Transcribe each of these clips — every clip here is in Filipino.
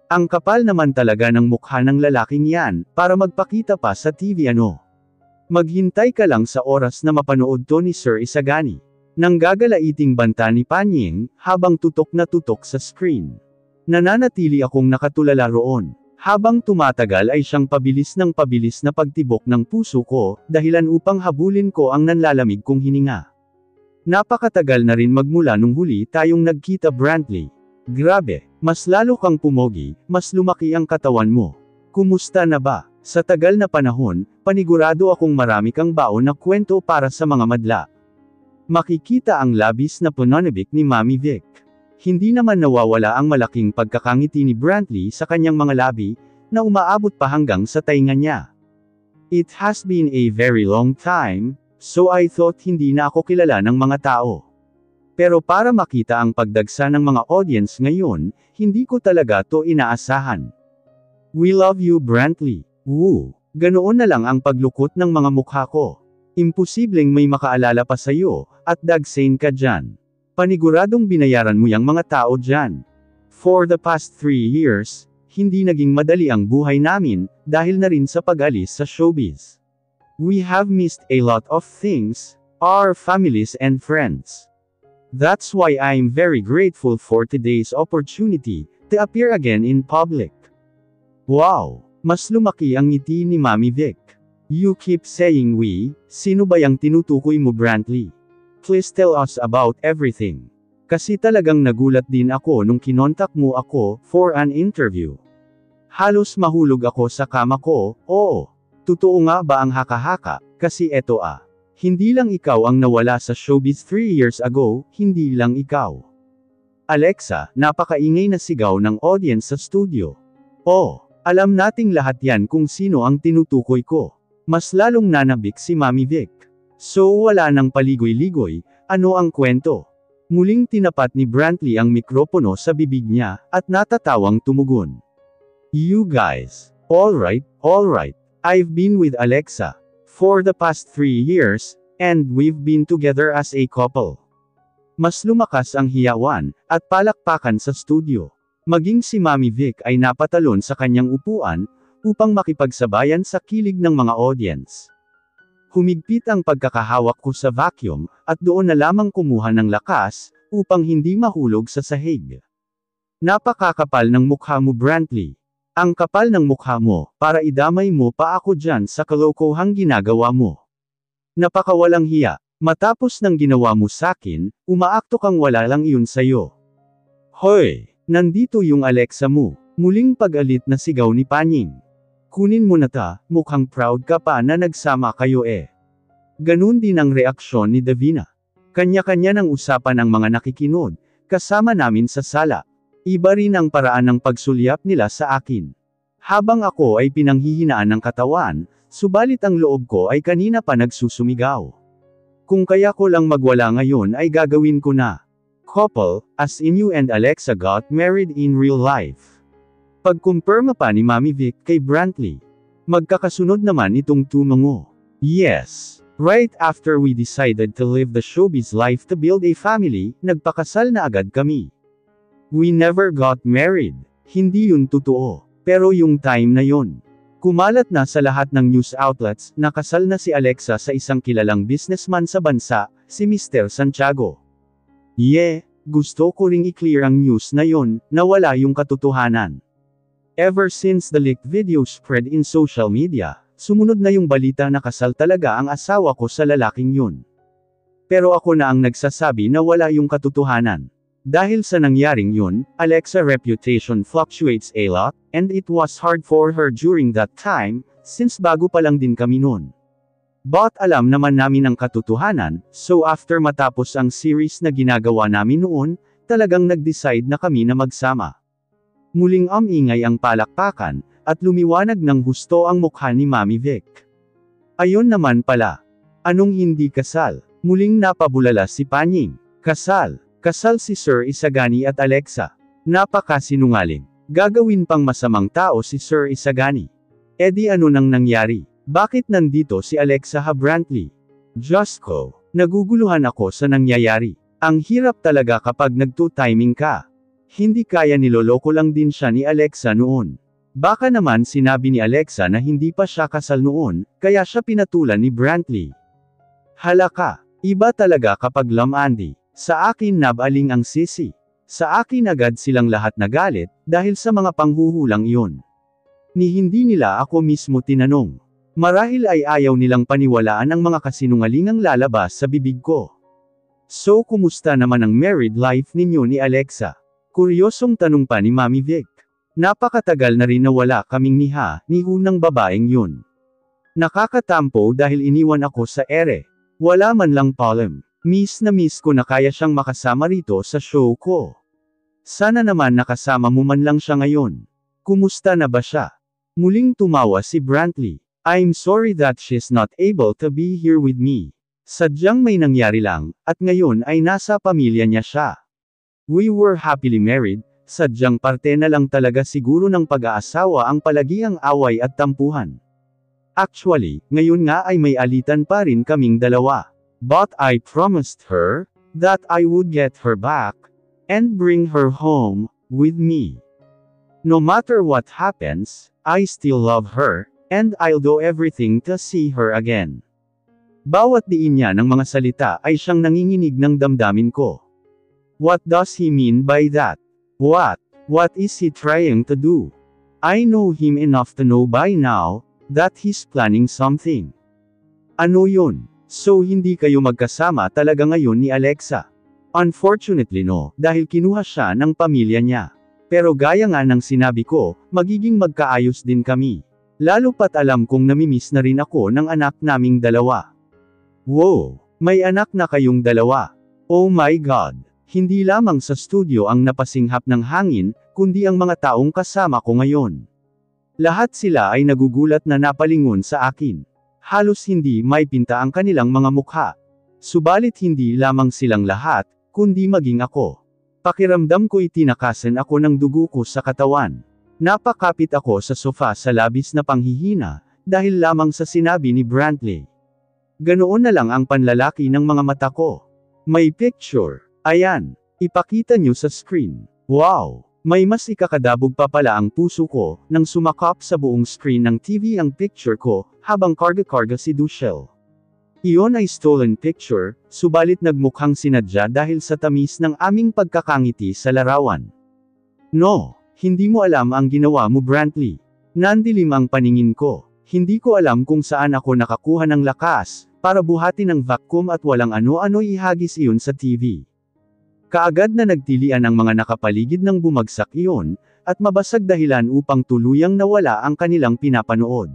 Ang kapal naman talaga ng mukha ng lalaking yan, para magpakita pa sa TV ano. Maghintay ka lang sa oras na mapanood to ni Sir Isagani. Nang gagalaiting banta ni Panying, habang tutok na tutok sa screen. Nananatili akong nakatulala roon. Habang tumatagal ay siyang pabilis na pagtibok ng puso ko, dahilan upang habulin ko ang nanlalamig kong hininga. Napakatagal na rin magmula nung huli tayong nagkita Brantley. Grabe, mas lalo kang pumogi, mas lumaki ang katawan mo. Kumusta na ba? Sa tagal na panahon, panigurado akong marami kang baon na kwento para sa mga madla. Makikita ang labis na pananabik ni Mami Vic. Hindi naman nawawala ang malaking pagkakangiti ni Brantley sa kanyang mga labi, na umaabot pa hanggang sa tainga niya. It has been a very long time, so I thought hindi na ako kilala ng mga tao. Pero para makita ang pagdagsa ng mga audience ngayon, hindi ko talaga to inaasahan. We love you Brantley. Woo! Ganoon na lang ang paglukot ng mga mukha ko. Imposibleng may makaalala pa sa'yo, at dagsane ka dyan. Paniguradong binayaran mo yang mga tao dyan. For the past 3 years, hindi naging madali ang buhay namin, dahil na rin sa pag-alis sa showbiz. We have missed a lot of things, our families and friends. That's why I'm very grateful for today's opportunity, to appear again in public. Wow! Mas lumaki ang ngiti ni Mami Vic. You keep saying we, sino ba yang tinutukoy mo Brantley? Please tell us about everything. Kasi talagang nagulat din ako nung kinontak mo ako, for an interview. Halos mahulog ako sa kama ko, oo. Totoo nga ba ang haka-haka, kasi eto Hindi lang ikaw ang nawala sa showbiz 3 years ago, hindi lang ikaw. Alexa, napakaingay na sigaw ng audience sa studio. Oh, alam nating lahat yan kung sino ang tinutukoy ko. Mas lalong nanabik si Mami Vic. So wala nang paligoy-ligoy, ano ang kwento? Muling tinapat ni Brantley ang mikropono sa bibig niya, at natatawang tumugon. You guys, alright, I've been with Alexa for the past 3 years, and we've been together as a couple. Mas lumakas ang hiyawan, at palakpakan sa studio. Maging si Mami Vic ay napatalon sa kanyang upuan, upang makipagsabayan sa kilig ng mga audience. Humigpit ang pagkakahawak ko sa vacuum, at doon na lamang kumuha ng lakas, upang hindi mahulog sa sahig. Napakakapal ng mukha mo Brantley. Ang kapal ng mukha mo, para idamay mo pa ako dyan sa kalokohang ginagawa mo. Napakawalang hiya. Matapos ng ginawa mo sakin, umaakto kang wala lang iyon sayo. Hoy! Nandito yung Alexa mo. Muling pag-alit na sigaw ni Panying. Kunin mo na ta, mukhang proud ka pa na nagsama kayo Ganun din ang reaksyon ni Davina. Kanya-kanya ng usapan ang mga nakikinod, kasama namin sa sala. Iba rin ang paraan ng pagsulyap nila sa akin. Habang ako ay pinanghihinaan ng katawan, subalit ang loob ko ay kanina pa nagsusumigaw. Kung kaya ko lang magwala ngayon ay gagawin ko na. Couple, as in you and Alexa got married in real life. Pagkumpirma pa ni Mami Vic kay Brantley. Magkakasunod naman itong tumango. Yes. Right after we decided to live the showbiz life to build a family, nagpakasal na agad kami. We never got married. Hindi yun totoo. Pero yung time na yun. Kumalat na sa lahat ng news outlets, na kasal na si Alexa sa isang kilalang businessman sa bansa, si Mr. Santiago. Gusto ko ring i-clear ang news na yon, na wala yung katotohanan. Ever since the leaked video spread in social media, sumunod na yung balita na kasal talaga ang asawa ko sa lalaking yun. Pero ako na ang nagsasabi na wala yung katotohanan. Dahil sa nangyaring yun, Alexa's reputation fluctuates a lot, and it was hard for her during that time, since bago pa lang din kami nun. But alam naman namin ang katotohanan, so after matapos ang series na ginagawa namin noon, talagang nag-decide na kami na magsama. Muling ingay ang palakpakan, at lumiwanag ng husto ang mukha ni Mami Vic. Ayon naman pala. Anong hindi kasal? Muling napabulala si Panying. Kasal. Kasal si Sir Isagani at Alexa. Napakasinungaling. Gagawin pang masamang tao si Sir Isagani. Di ano nang nangyari? Bakit nandito si Alexa Brantley? Diyos ko, naguguluhan ako sa nangyayari. Ang hirap talaga kapag nagto-timing ka. Hindi kaya niloloko lang din siya ni Alexa noon. Baka naman sinabi ni Alexa na hindi pa siya kasal noon, kaya siya pinatulan ni Brantley. Halaka, iba talaga kapag lamandi. Sa akin nabaling ang sisi. Sa akin agad silang lahat nagalit, dahil sa mga panghuhulang iyon. Ni hindi nila ako mismo tinanong. Marahil ay ayaw nilang paniwalaan ang mga kasinungalingang lalabas sa bibig ko. So kumusta naman ang married life ninyo ni Alexa? Kuryosong tanong pa ni Mami Vic. Napakatagal na rin na wala kaming ni Hu ng babaeng yun. Nakakatampo dahil iniwan ako sa ere. Wala man lang palem. Miss na miss ko na kaya siyang makasama rito sa show ko. Sana naman nakasama mo man lang siya ngayon. Kumusta na ba siya? Muling tumawa si Brantley. I'm sorry that she's not able to be here with me. Sadyang may nangyari lang, at ngayon ay nasa pamilya niya siya. We were happily married, sadyang parte na lang talaga siguro ng pag-aasawa ang palagiang away at tampuhan. Actually, ngayon nga ay may alitan pa rin kaming dalawa. But I promised her that I would get her back and bring her home with me. No matter what happens, I still love her, and I'll do everything to see her again. Bawat diin niya ng mga salita ay siyang nanginginig ng damdamin ko. What does he mean by that? What is he trying to do? I know him enough to know by now that he's planning something. Ano yun? So hindi kayo magkasama talaga ngayon ni Alexa? Unfortunately no, dahil kinuha siya ng pamilya niya. Pero gaya nga ng sinabi ko, magiging magkaayos din kami. Lalo pat alam kong namimiss na rin ako ng anak naming dalawa. Wow! May anak na kayong dalawa. Oh my God! Hindi lamang sa studio ang napasinghap ng hangin, kundi ang mga taong kasama ko ngayon. Lahat sila ay nagugulat na napalingon sa akin. Halos hindi may pinta ang kanilang mga mukha. Subalit hindi lamang silang lahat, kundi maging ako. Pakiramdam ko'y tinakasan ako ng dugo ko sa katawan. Napakapit ako sa sofa sa labis na panghihina, dahil lamang sa sinabi ni Brantley. Ganoon na lang ang panlalaki ng mga mata ko. May picture. Ayan. Ipakita nyo sa screen. Wow! May mas ikakadabog pa pala ang puso ko, nang sumakap sa buong screen ng TV ang picture ko, habang karga-karga si Dushel. Iyon ay stolen picture, subalit nagmukhang sinadya dahil sa tamis ng aming pagkakangiti sa larawan. No, hindi mo alam ang ginawa mo Brantley. Nandilim ang paningin ko. Hindi ko alam kung saan ako nakakuha ng lakas, para buhatin ang vacuum at walang ano-ano ihagis iyon sa TV. Kaagad na nagtilian ang mga nakapaligid ng bumagsak iyon, at mabasag dahilan upang tuluyang nawala ang kanilang pinapanood.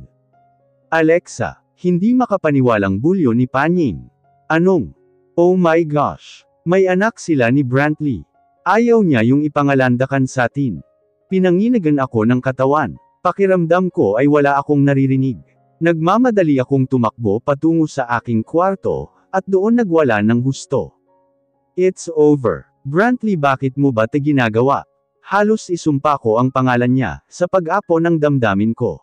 Alexa, hindi makapaniwalang bulyo ni Panying. Anong? Oh my gosh! May anak sila ni Brantley. Ayaw niya yung ipangalandakan sa atin. Pinanginagan ako ng katawan. Pakiramdam ko ay wala akong naririnig. Nagmamadali akong tumakbo patungo sa aking kwarto, at doon nagwala ng husto. It's over. Brantley, bakit mo ba ginagawa? Halos isumpa ko ang pangalan niya, sa pag-apo ng damdamin ko.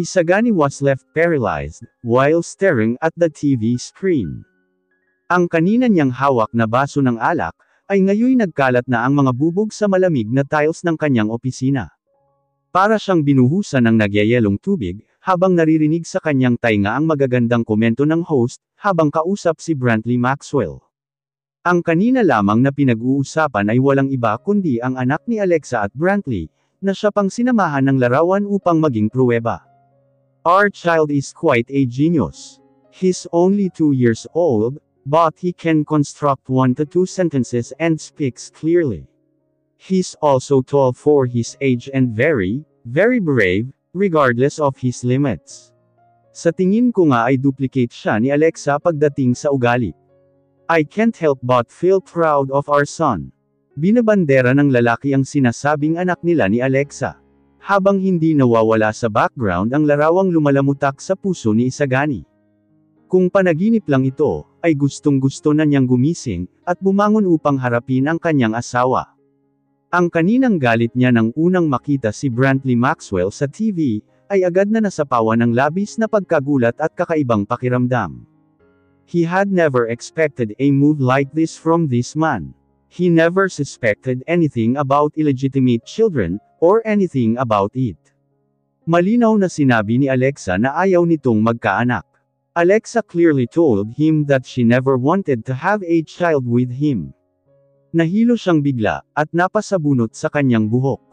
Isagani was left paralyzed, while staring at the TV screen. Ang kanina niyang hawak na baso ng alak, ay ngayoy nagkalat na ang mga bubog sa malamig na tiles ng kanyang opisina. Para siyang binuhusan ng nagyayelong tubig, habang naririnig sa kanyang tainga ang magagandang komento ng host, habang kausap si Brantley Maxwell. Ang kanina lamang na pinag-uusapan ay walang iba kundi ang anak ni Alexa at Brantley, na siya pang sinamahan ng larawan upang maging pruweba. Our child is quite a genius. He's only 2 years old, but he can construct 1 to 2 sentences and speaks clearly. He's also tall for his age and very, very brave, regardless of his limits. Sa tingin ko nga ay duplicate siya ni Alexa pagdating sa ugali. I can't help but feel proud of our son. Binabandera ng lalaki ang sinasabing anak nila ni Alexa. Habang hindi nawawala sa background ang larawang lumalamutak sa puso ni Isagani. Kung panaginip lang ito, ay gustong-gusto na niyang gumising, at bumangon upang harapin ang kanyang asawa. Ang kaninang galit niya nang unang makita si Brantley Maxwell sa TV, ay agad na nasapawan ng labis na pagkagulat at kakaibang pakiramdam. He had never expected a move like this from this man. He never suspected anything about illegitimate children, or anything about it. Malinaw na sinabi ni Alexa na ayaw nitong magkaanak. Alexa clearly told him that she never wanted to have a child with him. Nahilo siyang bigla, at napasabunot sa kanyang buhok.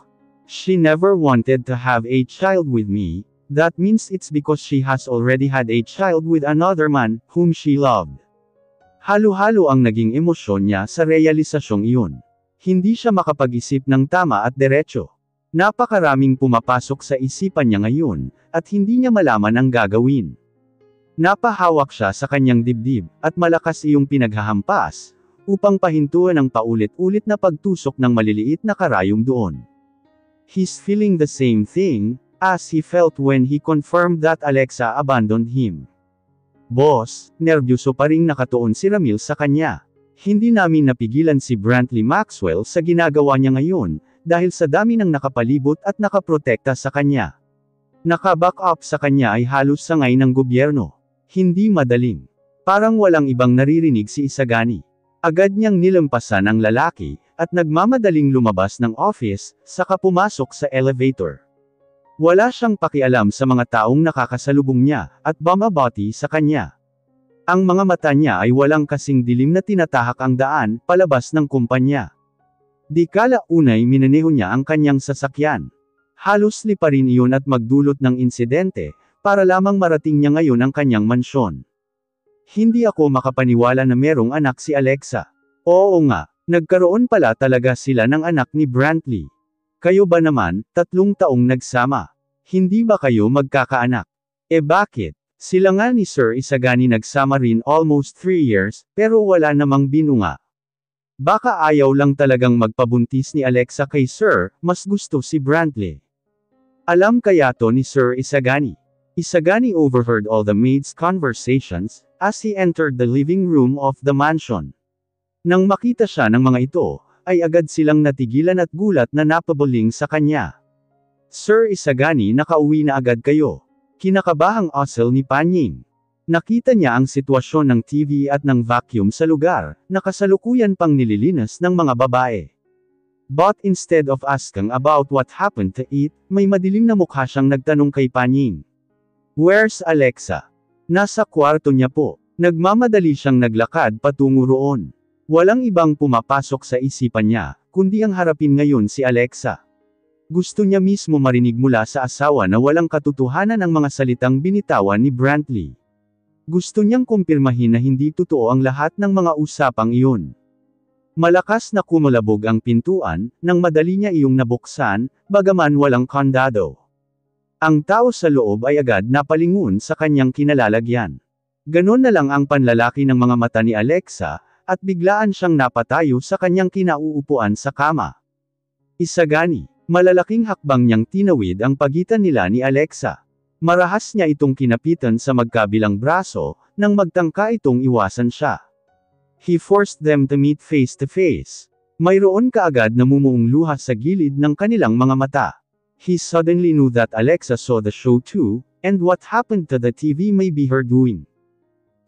She never wanted to have a child with me, that means it's because she has already had a child with another man, whom she loved. Halo-halo ang naging emosyon niya sa realisasyong iyon. Hindi siya makapag-isip ng tama at diretso. Napakaraming pumapasok sa isipan niya ngayon, at hindi niya malaman ang gagawin. Napahawak siya sa kanyang dibdib, at malakas iyong pinaghahampas, upang pahintuan ang paulit-ulit na pagtusok ng maliliit na karayom doon. He's feeling the same thing, as he felt when he confirmed that Alexa abandoned him. Boss, nerbyoso pa ring nakatuon si Ramil sa kanya. Hindi namin napigilan si Brantley Maxwell sa ginagawa niya ngayon, dahil sa dami ng nakapalibot at nakaprotekta sa kanya. Naka-back up sa kanya ay halos sangay ng gobyerno. Hindi madaling. Parang walang ibang naririnig si Isagani. Agad niyang nilampasan ang lalaki, at nagmamadaling lumabas ng office, saka pumasok sa elevator. Wala siyang pakialam sa mga taong nakakasalubong niya, at bumabati sa kanya. Ang mga mata niya ay walang kasing dilim na tinatahak ang daan, palabas ng kumpanya. Di kala-unay minaneho niya ang kanyang sasakyan. Halos liparin iyon at magdulot ng insidente, para lamang marating niya ngayon ang kanyang mansyon. Hindi ako makapaniwala na merong anak si Alexa. Oo nga, nagkaroon pala talaga sila ng anak ni Brantley. Kayo ba naman, 3 taong nagsama? Hindi ba kayo magkakaanak? Bakit? Sila nga ni Sir Isagani nagsama rin almost 3 years, pero wala namang binunga. Baka ayaw lang talagang magpabuntis ni Alexa kay Sir, mas gusto si Brantley. Alam kaya to ni Sir Isagani. Isagani overheard all the maids' conversations, as he entered the living room of the mansion. Nang makita siya ng mga ito, ay agad silang natigilan at gulat na napabuling sa kanya. Sir Isagani, nakauwi na agad kayo. Kinakabahang asal ni Panying. Nakita niya ang sitwasyon ng TV at ng vacuum sa lugar, na kasalukuyan pang nililinas ng mga babae. But instead of asking about what happened to it, may madilim na mukha siyang nagtanong kay Panying. Where's Alexa? Nasa kwarto niya po. Nagmamadali siyang naglakad patungo roon. Walang ibang pumapasok sa isipan niya, kundi ang harapin ngayon si Alexa. Gusto niya mismo marinig mula sa asawa na walang katotohanan ang mga salitang binitawan ni Brantley. Gusto niyang kumpirmahin na hindi totoo ang lahat ng mga usapang iyon. Malakas na kumulabog ang pintuan, nang madali niya iyong nabuksan, bagaman walang kandado. Ang tao sa loob ay agad napalingon sa kanyang kinalalagyan. Ganon na lang ang panlalaki ng mga mata ni Alexa, at biglaan siyang napatayo sa kanyang kinauupuan sa kama. Isagani, malalaking hakbang niyang tinawid ang pagitan nila ni Alexa. Marahas niya itong kinapitan sa magkabilang braso, nang magtangka itong iwasan siya. He forced them to meet face to face. Mayroon kaagad na mumuong luha sa gilid ng kanilang mga mata. He suddenly knew that Alexa saw the show too, and what happened to the TV may be her doing.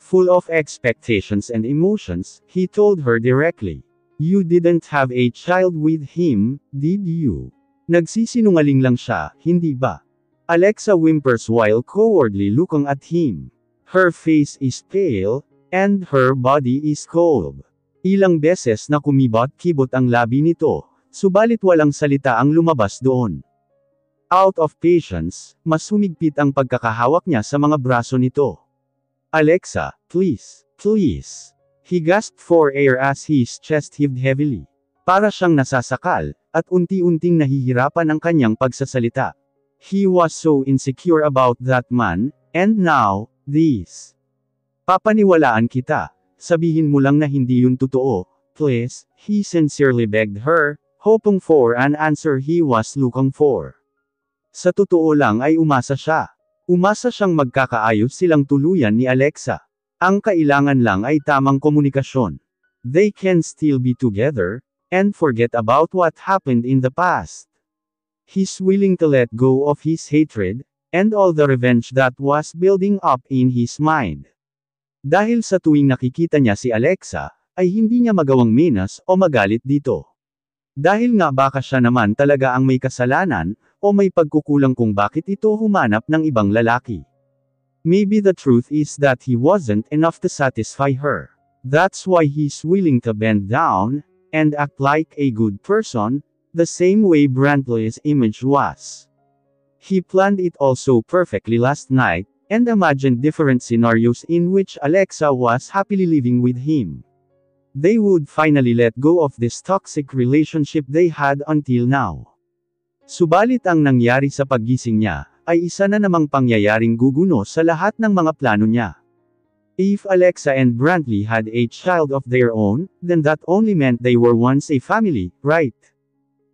Full of expectations and emotions, he told her directly. You didn't have a child with him, did you? Nagsisinungaling lang siya, hindi ba? Alexa whimpers while cowardly looking at him. Her face is pale, and her body is cold. Ilang beses na kumibot-kibot ang labi nito, subalit walang salita ang lumabas doon. Out of patience, mas humigpit ang pagkakahawak niya sa mga braso nito. Alexa, please, please. He gasped for air as his chest heaved heavily. Para siyang nasasakal, at unti-unting nahihirapan ang kanyang pagsasalita. He was so insecure about that man, and now, this. Papaniwalaan kita. Sabihin mo lang na hindi yun totoo, please, he sincerely begged her, hoping for an answer he was looking for. Sa totoo lang ay umasa siya. Umasa siyang magkakaayos silang tuluyan ni Alexa. Ang kailangan lang ay tamang komunikasyon. They can still be together, and forget about what happened in the past. He's willing to let go of his hatred, and all the revenge that was building up in his mind. Dahil sa tuwing nakikita niya si Alexa, ay hindi niya magawang menas o magalit dito. Dahil nga baka siya naman talaga ang may kasalanan, o may pagkukulang kung bakit ito humanap ng ibang lalaki. Maybe the truth is that he wasn't enough to satisfy her. That's why he's willing to bend down, and act like a good person, the same way Brantley's image was. He planned it all so perfectly last night, and imagined different scenarios in which Alexa was happily living with him. They would finally let go of this toxic relationship they had until now. Subalit ang nangyari sa paggising niya, ay isa na namang pangyayaring guguno sa lahat ng mga plano niya. If Alexa and Brantley had a child of their own, then that only meant they were once a family, right?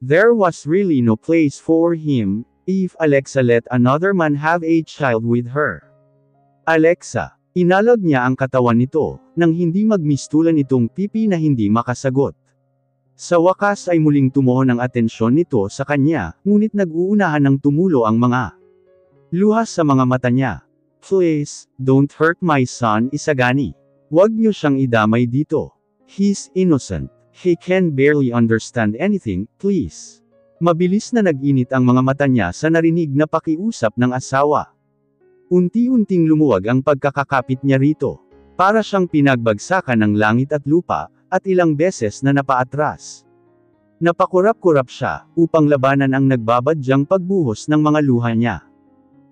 There was really no place for him, if Alexa let another man have a child with her. Alexa. Inalog niya ang katawan nito, nang hindi magmistulan itong pipi na hindi makasagot. Sa wakas ay muling tumuon ang atensyon nito sa kanya, ngunit nag-uunahan ng tumulo ang mga luha sa mga mata niya. Please, don't hurt my son, Isagani. Huwag niyo siyang idamay dito. He's innocent. He can barely understand anything, please. Mabilis na nag-init ang mga mata niya sa narinig na pakiusap ng asawa. Unti-unting lumuwag ang pagkakakapit niya rito. Para siyang pinagbagsakan ng langit at lupa, at ilang beses na napaatras. Napakurap-kurap siya, upang labanan ang nagbabadyang pagbuhos ng mga luha niya.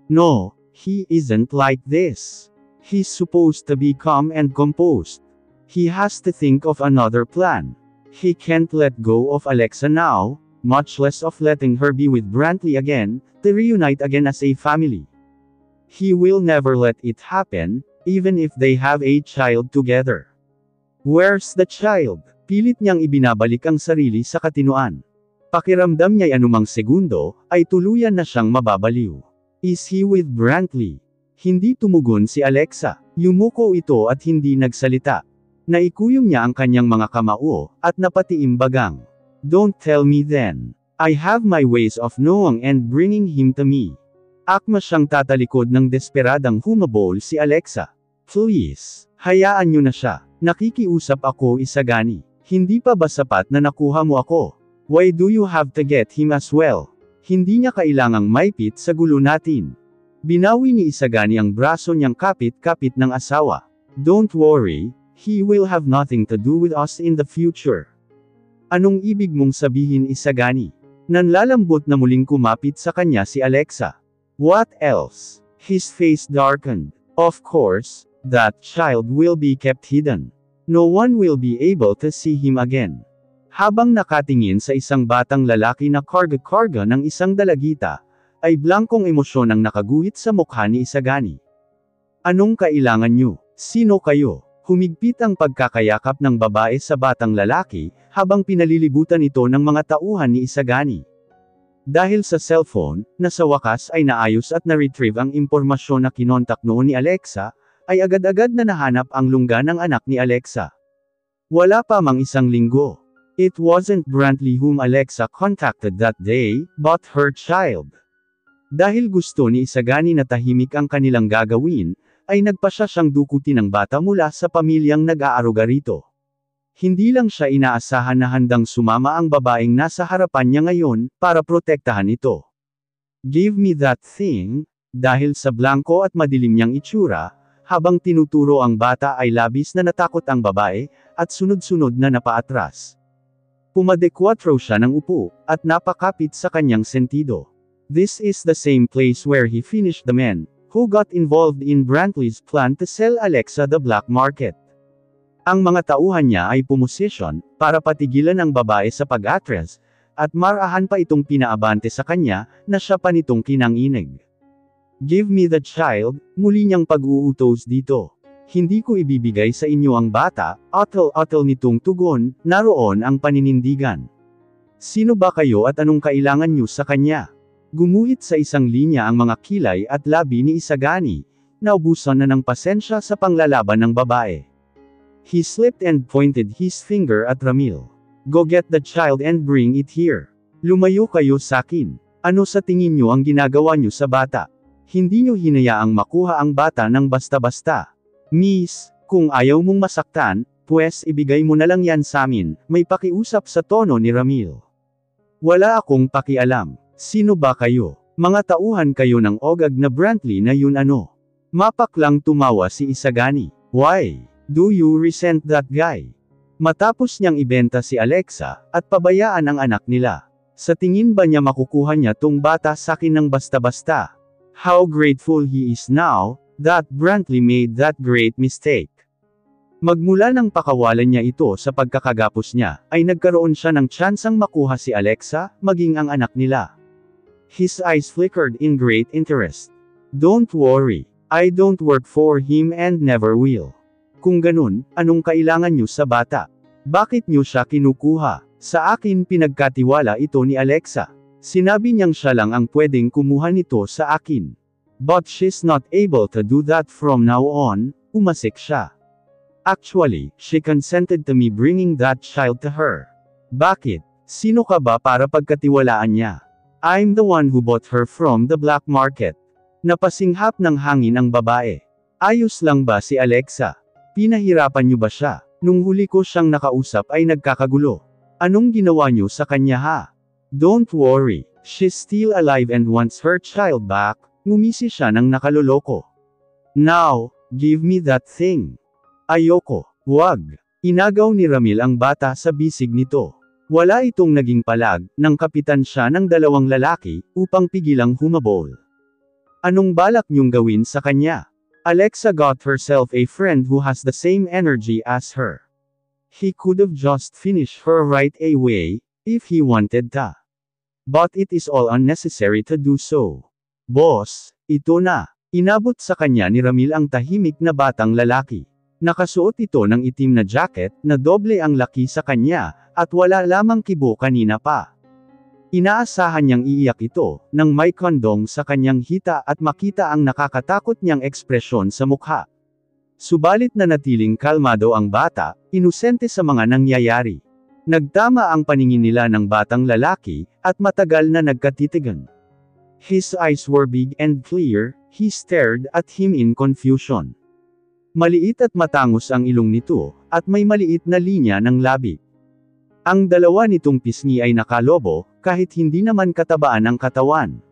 No, he isn't like this. He's supposed to be calm and composed. He has to think of another plan. He can't let go of Alexa now, much less of letting her be with Brantley again, to reunite again as a family. He will never let it happen, even if they have a child together. Where's the child? Pilit niyang ibinabalik ang sarili sa katinoan. Pakiramdam niya'y anumang segundo, ay tuluyan na siyang mababaliw. Is he with Brantley? Hindi tumugon si Alexa. Yumuko ito at hindi nagsalita. Naikuyom niya ang kanyang mga kamao, at napatiimbagang. Don't tell me then. I have my ways of knowing and bringing him to me. Akma siyang tatalikod ng desperadang humabol si Alexa. Please, hayaan niyo na siya. Nakikiusap ako, Isagani. Hindi pa ba sapat na nakuha mo ako? Why do you have to get him as well? Hindi niya kailangang maipit sa gulo natin. Binawi ni Isagani ang braso niyang kapit-kapit ng asawa. Don't worry, he will have nothing to do with us in the future. Anong ibig mong sabihin, Isagani? Nanlalambot na muling kumapit sa kanya si Alexa. What else? His face darkened. Of course, that child will be kept hidden. No one will be able to see him again. Habang nakatingin sa isang batang lalaki na karga-karga ng isang dalagita, ay blankong emosyon ang nakaguhit sa mukha ni Isagani. Anong kailangan niyo? Sino kayo? Humigpit ang pagkakayakap ng babae sa batang lalaki, habang pinalilibutan ito ng mga tauhan ni Isagani. Dahil sa cellphone, na sa wakas ay naayos at na-retrieve ang impormasyon na kinontak noon ni Alexa, ay agad-agad na nahanap ang lungga ng anak ni Alexa. Wala pa mang isang linggo. It wasn't Brantley whom Alexa contacted that day, but her child. Dahil gusto ni Isagani na tahimik ang kanilang gagawin, ay nagpasya siyang dukutin ng bata mula sa pamilyang nag-aaruga rito. Hindi lang siya inaasahan na handang sumama ang babaeng nasa harapan niya ngayon, para protektahan ito. Give me that thing, dahil sa blanko at madilim niyang itsura, habang tinuturo ang bata ay labis na natakot ang babae, at sunod-sunod na napaatras. Pumadekwatro siya ng upo, at napakapit sa kanyang sentido. This is the same place where he finished the men who got involved in Brantley's plan to sell Alexa the black market. Ang mga tauhan niya ay pumosisyon, para patigilan ang babae sa pag-atras, at marahan pa itong pinaabante sa kanya, na siya pa nitong kinanginig. Give me the child, muli niyang pag-uutos dito. Hindi ko ibibigay sa inyo ang bata, atal-atal nitong tugon, naroon ang paninindigan. Sino ba kayo at anong kailangan niyo sa kanya? Gumuhit sa isang linya ang mga kilay at labi ni Isagani, naubusan na ng pasensya sa panglalaban ng babae. He slipped and pointed his finger at Ramil. Go get the child and bring it here. Lumayo kayo sakin. Ano sa tingin niyo ang ginagawa niyo sa bata? Hindi niyo hinayaang makuha ang bata ng basta-basta. Miss, kung ayaw mong masaktan, Pwes ibigay mo na lang yan samin, may pakiusap sa tono ni Ramil. Wala akong pakialam. Sino ba kayo? Mga tauhan kayo ng ogag na Brantley na yun ano? Mapaklang tumawa si Isagani. Why? Do you resent that guy? Matapos niyang ibenta si Alexa, at pabayaan ang anak nila. Sa tingin ba niya makukuha niya tong bata sakin ng basta-basta? How grateful he is now, that Brantley made that great mistake. Magmula nang pakawalan niya ito sa pagkakagapos niya, ay nagkaroon siya ng tsansang makuha si Alexa, maging ang anak nila. His eyes flickered in great interest. Don't worry, I don't work for him and never will. Kung ganun, anong kailangan niyo sa bata? Bakit niyo siya kinukuha? Sa akin pinagkatiwala ito ni Alexa. Sinabi niyang siya lang ang pwedeng kumuha nito sa akin. But she's not able to do that from now on, umasik siya. Actually, she consented to me bringing that child to her. Bakit? Sino ka ba para pagkatiwalaan niya? I'm the one who bought her from the black market. Napasinghap ng hangin ang babae. Ayos lang ba si Alexa? Pinahirapan niyo ba siya? Nung huli ko siyang nakausap ay nagkakagulo. Anong ginawa niyo sa kanya ha? Don't worry, she's still alive and wants her child back, ngumisi siya ng nakaloloko. Now, give me that thing. Ayoko, wag. Inagaw ni Ramil ang bata sa bisig nito. Wala itong naging palag, nang kapitan siya ng dalawang lalaki, upang pigilang humabol. Anong balak niyong gawin sa kanya? Alexa got herself a friend who has the same energy as her. He could have just finished her right away, if he wanted to. But it is all unnecessary to do so. Boss, ito na. Inabot sa kanya ni Ramil ang tahimik na batang lalaki. Nakasuot ito ng itim na jacket, na doble ang laki sa kanya, at wala lamang kibo kanina pa. Inaasahan niyang iiyak ito, nang may kondong sa kanyang hita at makita ang nakakatakot niyang ekspresyon sa mukha. Subalit nanatiling kalmado ang bata, inusente sa mga nangyayari. Nagtama ang paningin nila ng batang lalaki, at matagal na nagkatitigan. His eyes were big and clear, he stared at him in confusion. Maliit at matangos ang ilong nito, at may maliit na linya ng labi. Ang dalawa nitong pisngi ay nakalobo, kahit hindi naman katabaan ang katawan.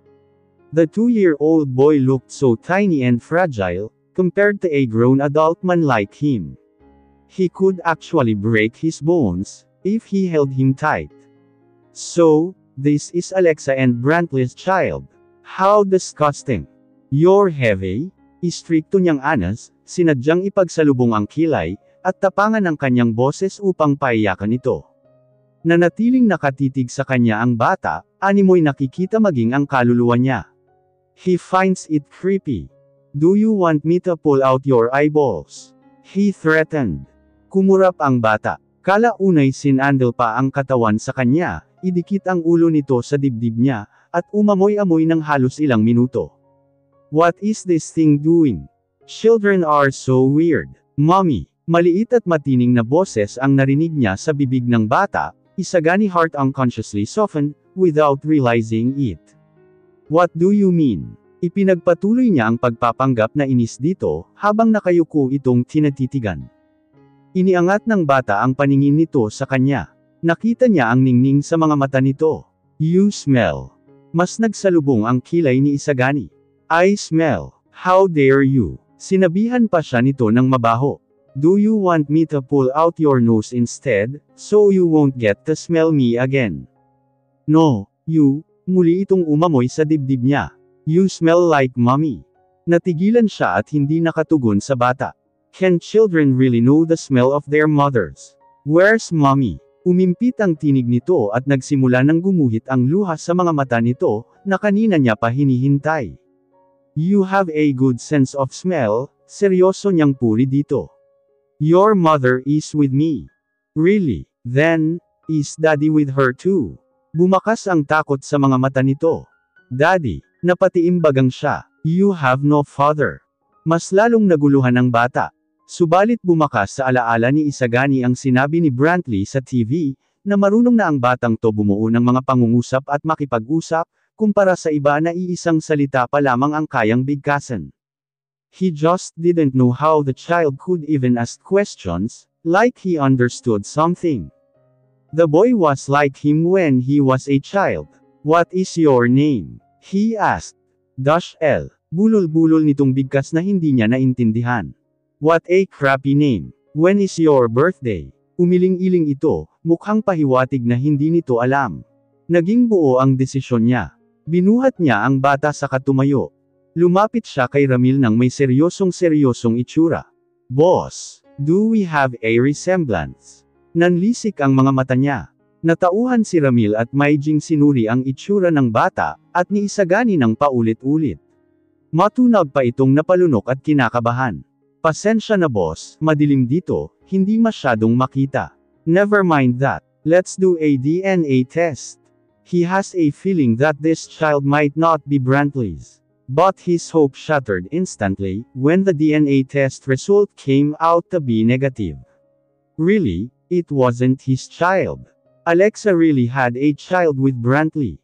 The 2-year-old boy looked so tiny and fragile, compared to a grown adult man like him. He could actually break his bones, if he held him tight. So, this is Alexa and Brantley's child. How disgusting. You're heavy? Istrikto niyang anas, sinadyang ipagsalubong ang kilay, at tapangan ang kanyang boses upang paiyakan ito. Nanatiling nakatitig sa kanya ang bata, animoy nakikita maging ang kaluluwa niya. He finds it creepy. Do you want me to pull out your eyeballs? He threatened. Kumurap ang bata. Kalaunay sinandal pa ang katawan sa kanya, idikit ang ulo nito sa dibdib niya, at umamoy-amoy ng halos ilang minuto. What is this thing doing? Children are so weird. Mommy. Maliit at matining na boses ang narinig niya sa bibig ng bata, Isagani heart unconsciously softened, without realizing it. What do you mean? Ipinagpatuloy niya ang pagpapanggap na inis dito, habang nakayuko itong tinatitigan. Iniangat ng bata ang paningin nito sa kanya. Nakita niya ang ningning sa mga mata nito. You smell. Mas nagsalubong ang kilay ni Isagani. I smell. How dare you? Sinabihan pa siya nito ng mabaho. Do you want me to pull out your nose instead, so you won't get to smell me again? No, you. Muli itong umamoy sa dibdib niya. You smell like mommy. Natigilan siya at hindi nakatugon sa bata. Can children really know the smell of their mothers? Where's mommy? Umimpit ang tinig nito at nagsimula ng gumuhit ang luha sa mga mata nito, na kanina niya pa hinihintay. You have a good sense of smell, seryoso niyang puri dito. Your mother is with me. Really? Then, is daddy with her too? Bumakas ang takot sa mga mata nito. Daddy, napatiimbagang siya. You have no father. Mas lalong naguluhan ang bata. Subalit bumakas sa alaala ni Isagani ang sinabi ni Brantley sa TV, na marunong na ang batang to bumuo ng mga pangungusap at makipag-usap, kumpara sa iba na iisang salita pa lamang ang kayang bigkasan. He just didn't know how the child could even ask questions, Like he understood something. The boy was like him when he was a child. What is your name? He asked. L. Bulol-bulol nitong bigkas na hindi niya naintindihan. What a crappy name. When is your birthday? Umiling-iling ito, mukhang pahiwatig na hindi nito alam. Naging buo ang desisyon niya. Binuhat niya ang bata sa katumayo. Lumapit siya kay Ramil nang may seryosong itsura. Boss, do we have a resemblance? Nanlisik ang mga mata niya. Natauhan si Ramil at maijing sinuri ang itsura ng bata, at ni Isagani ng paulit-ulit. Matunag pa itong napalunok at kinakabahan. Pasensya na boss, madilim dito, hindi masyadong makita. Never mind that, let's do a DNA test. He has a feeling that this child might not be Brantley's. But his hope shattered instantly, when the DNA test result came out to be negative. Really, it wasn't his child. Alexa really had a child with Brantley.